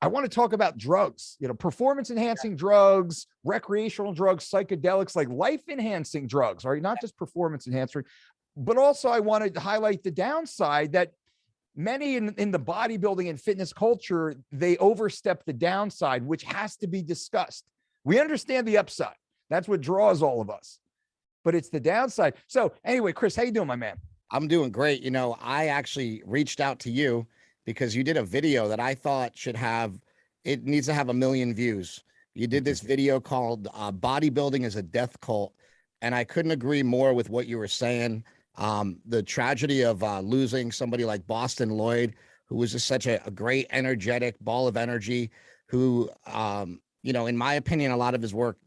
I want to talk about drugs, performance enhancing drugs, recreational drugs, psychedelics, like life enhancing drugs, right? Not just performance enhancing, but also I wanted to highlight the downside that many in the bodybuilding and fitness culture, they overstep the downside, which has to be discussed. We understand the upside. That's what draws all of us, but it's the downside. So anyway, Chris, how you doing, my man? I'm doing great. I actually reached out to you because you did a video that I thought it needs to have 1 million views. You did this video called Bodybuilding is a Death Cult. And I couldn't agree more with what you were saying. The tragedy of losing somebody like Boston Lloyd, who was just such a great, energetic ball of energy, who, in my opinion, a lot of his work,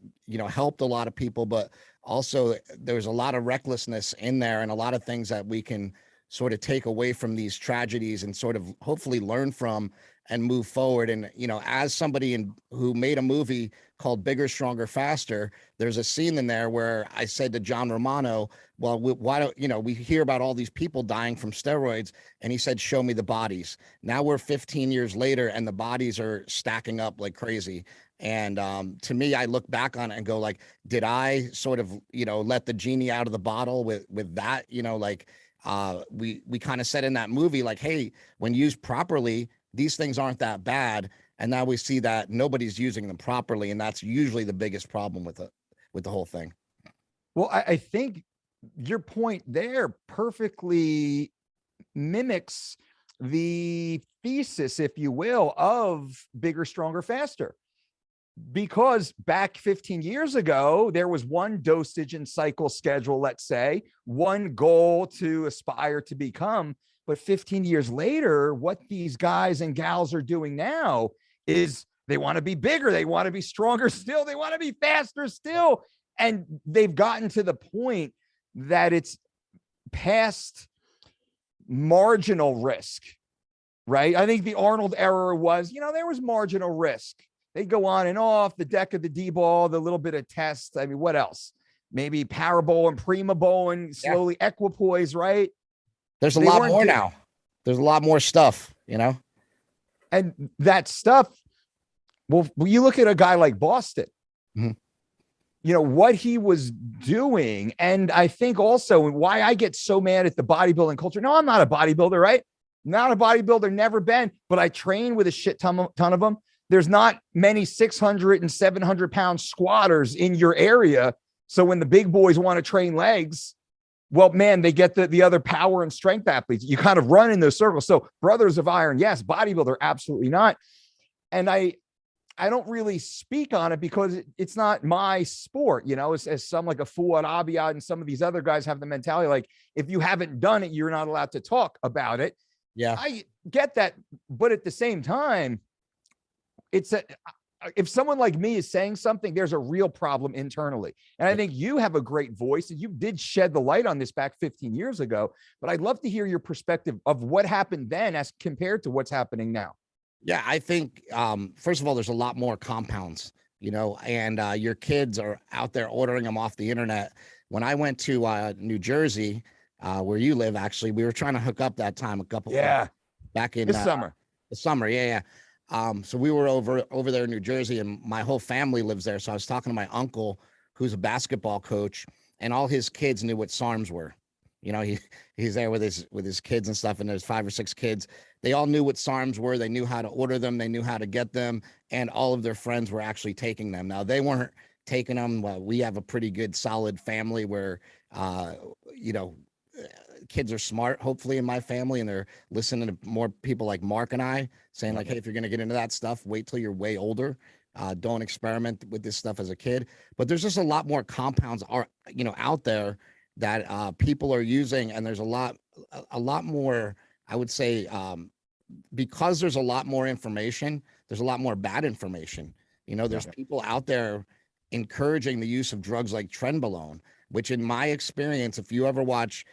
helped a lot of people, but also there's a lot of recklessness in there and a lot of things that we can sort of take away from these tragedies and sort of hopefully learn from and move forward. And, as somebody who made a movie called Bigger, Stronger, Faster, there's a scene in there where I said to John Romano, well, why don't, we hear about all these people dying from steroids. And he said, show me the bodies. Now we're 15 years later and the bodies are stacking up like crazy. And to me, I look back on it and go like, did I sort of, let the genie out of the bottle with that, we kind of said in that movie, like, hey, when used properly, these things aren't that bad. And now we see that nobody's using them properly. And that's usually the biggest problem with the whole thing. Well, I think your point there perfectly mimics the thesis, if you will, of Bigger, Stronger, Faster. Because back 15 years ago, there was one dosage and cycle schedule, let's say, one goal to aspire to become. But 15 years later, what these guys and gals are doing now is they want to be bigger. They want to be stronger still. They want to be faster still. And they've gotten to the point that it's past marginal risk, right? I think the Arnold error was, there was marginal risk. They go on and off the deck of the D-ball, the little bit of test. I mean, what else? Maybe parabole and prima bowl and slowly equipoise, right? There's a lot more now. There's a lot more stuff, And that stuff, well, you look at a guy like Boston, what he was doing. And I think also why I get so mad at the bodybuilding culture. No, I'm not a bodybuilder, right? Not a bodybuilder, never been, but I train with a shit ton of them. There's not many 600 and 700 pound squatters in your area. So when the big boys want to train legs, well, man, they get the other power and strength athletes. You kind of run in those circles. So brothers of iron, yes. Bodybuilder, absolutely not. And I don't really speak on it because it's not my sport, as some like a Fuad Abiyad and some of these other guys have the mentality, like, if you haven't done it, you're not allowed to talk about it. Yeah. I get that. But at the same time, if someone like me is saying something, there's a real problem internally. And I think you have a great voice and you did shed the light on this back 15 years ago, but I'd love to hear your perspective of what happened then as compared to what's happening now. Yeah, I think, first of all, there's a lot more compounds, and your kids are out there ordering them off the internet. When I went to New Jersey, where you live, actually, we were trying to hook up that time back in this summer. The summer. Yeah. So we were over there in New Jersey and my whole family lives there. So I was talking to my uncle, who's a basketball coach, and all his kids knew what SARMs were. He's there with his kids and stuff, and there's 5 or 6 kids. They all knew what SARMs were. They knew how to order them. They knew how to get them, and all of their friends were actually taking them. Now, they weren't taking them. Well, we have a pretty good, solid family where, kids are smart, hopefully, in my family, and they're listening to more people like Mark and I saying, like, hey, if you're going to get into that stuff, wait till you're way older. Don't experiment with this stuff as a kid. But there's just a lot more compounds out there that people are using, and there's a lot more, I would say, because there's a lot more information, there's a lot more bad information. There's people out there encouraging the use of drugs like trenbolone, which in my experience, if you ever watch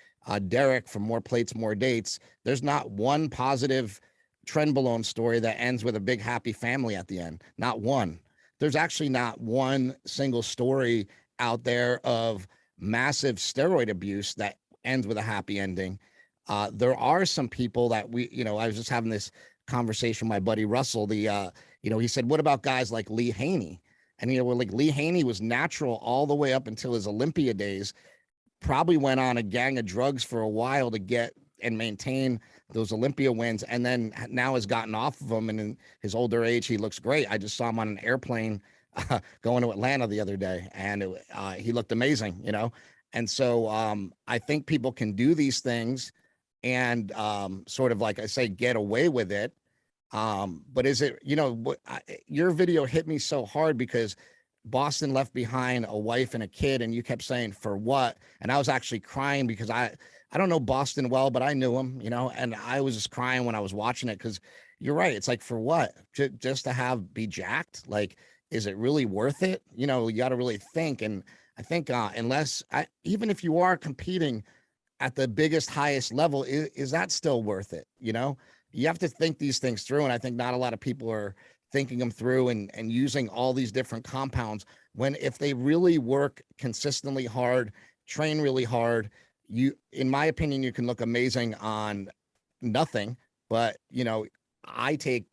Derek from More Plates, More Dates, there's not one positive trenbolone story that ends with a big happy family at the end. Not one. There's actually not one single story out there of massive steroid abuse that ends with a happy ending. There are some people that I was just having this conversation with my buddy Russell. He said, what about guys like Lee Haney? And, like Lee Haney was natural all the way up until his Olympia days, probably went on a gang of drugs for a while to get and maintain those Olympia wins. And then now has gotten off of them. And in his older age, he looks great. I just saw him on an airplane going to Atlanta the other day, and he looked amazing, And so I think people can do these things and sort of, like I say, get away with it. But is it, your video hit me so hard because Boston left behind a wife and a kid, and you kept saying, for what? And I was actually crying because I don't know Boston well, but I knew him, and I was just crying when I was watching it, because you're right. It's like, for what? Just to be jacked? Like, is it really worth it? You got to really think. And I think even if you are competing at the biggest, highest level, is that still worth it? You have to think these things through. And I think not a lot of people are thinking them through and using all these different compounds, when if they really work consistently hard, train really hard, in my opinion, you can look amazing on nothing. But, I take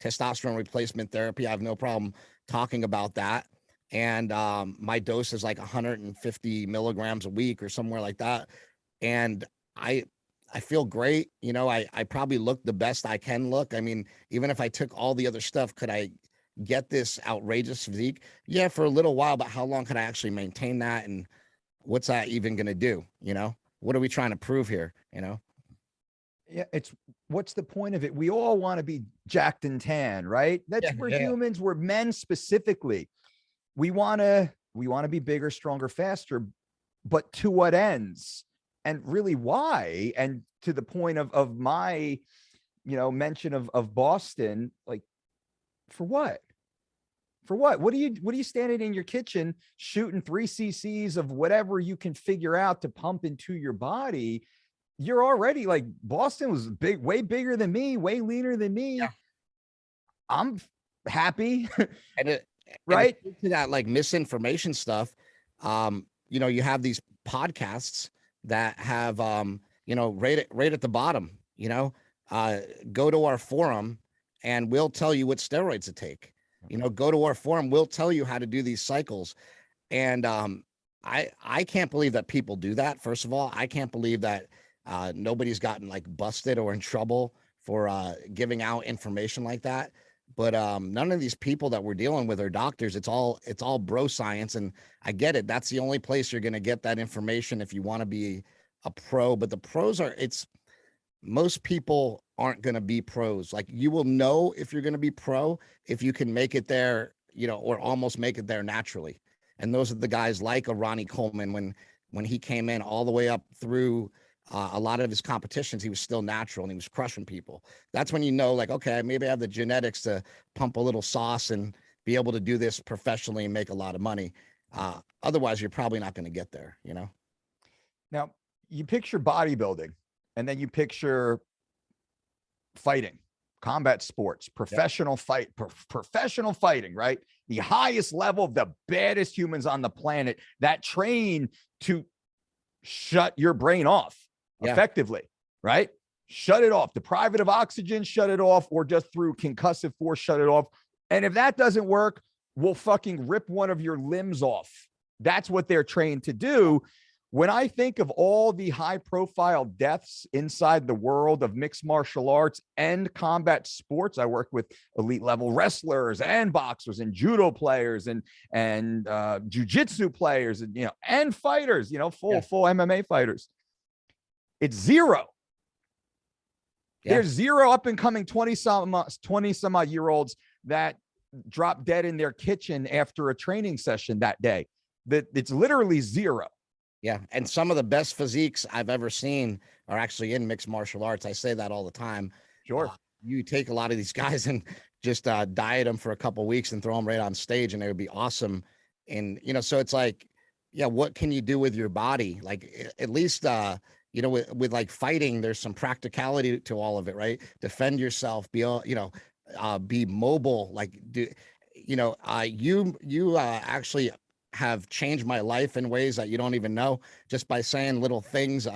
testosterone replacement therapy. I have no problem talking about that. And my dose is like 150 milligrams a week or somewhere like that. And I feel great. I probably look the best I can look. I mean, even if I took all the other stuff, could I get this outrageous physique? Yeah, for a little while, but how long can I actually maintain that? And what's that even going to do? What are we trying to prove here? Yeah, what's the point of it? We all want to be jacked and tan, right? We're humans, we're men specifically. We want to be bigger, stronger, faster, but to what ends? And really, why? And to the point of my, mention of Boston, like, for what? For what? What are you standing in your kitchen shooting 3 cc's of whatever you can figure out to pump into your body? You're already, like, Boston was big, way bigger than me, way leaner than me. Yeah. I'm happy. And right. And to that, like, misinformation stuff, you have these podcasts that have, right at the bottom, go to our forum and we'll tell you what steroids to take. Go to our forum, we'll tell you how to do these cycles. And I can't believe that people do that. First of all, I can't believe that nobody's gotten, like, busted or in trouble for giving out information like that. But none of these people that we're dealing with are doctors. It's all bro science. And I get it. That's the only place you're going to get that information if you want to be a pro. But the pros most people aren't going to be pros. Like, you will know if you're going to be pro if you can make it there, or almost make it there naturally. And those are the guys like a Ronnie Coleman, when he came in all the way up through a lot of his competitions, he was still natural and he was crushing people. That's when like, okay, maybe I have the genetics to pump a little sauce and be able to do this professionally and make a lot of money. Otherwise, you're probably not going to get there, Now, you picture bodybuilding, and then you picture fighting, combat sports, professional professional fighting, right? The highest level of the baddest humans on the planet that train to shut your brain off effectively, right? Shut it off, deprive it of oxygen, shut it off, or just through concussive force, shut it off. And if that doesn't work, we'll fucking rip one of your limbs off. That's what they're trained to do. When I think of all the high profile deaths inside the world of mixed martial arts and combat sports, I work with elite level wrestlers and boxers and judo players and jujitsu players and, and fighters, full MMA fighters. It's zero. Yeah. There's zero up and coming 20 some odd year olds that drop dead in their kitchen after a training session that day. That it's literally zero. Yeah. And some of the best physiques I've ever seen are actually in mixed martial arts. I say that all the time. Sure. You take a lot of these guys and just diet them for a couple of weeks and throw them right on stage, and they would be awesome. And, so it's like, yeah, what can you do with your body? Like, at least, with like fighting, there's some practicality to all of it, right? Defend yourself, be mobile. Like, you actually have changed my life in ways that you don't even know, just by saying little things.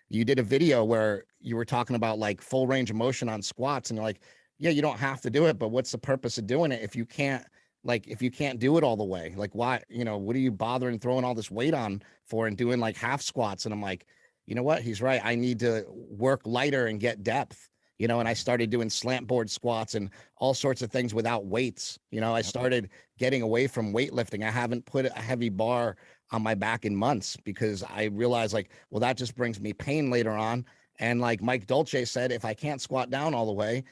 You did a video where you were talking about, like, full range of motion on squats, and you're like, yeah, you don't have to do it, but what's the purpose of doing it if you can't, like, if you can't do it all the way? Like, why, what are you bothering throwing all this weight on for and doing like half squats? And I'm like, you know what? He's right. I need to work lighter and get depth. And I started doing slant board squats and all sorts of things without weights. I Yep. started getting away from weightlifting. I haven't put a heavy bar on my back in months because I realized, like, well, that just brings me pain later on. And like Mike Dolce said, if I can't squat down all the way,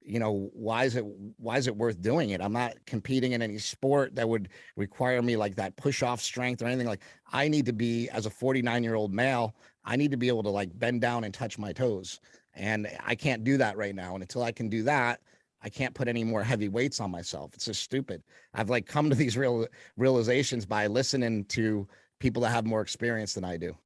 why is it worth doing it? I'm not competing in any sport that would require me like that push off strength or anything. Like, I need to be, as a 49-year-old male, I need to be able to like bend down and touch my toes. And I can't do that right now. And until I can do that, I can't put any more heavy weights on myself. It's just stupid. I've like come to these realizations by listening to people that have more experience than I do.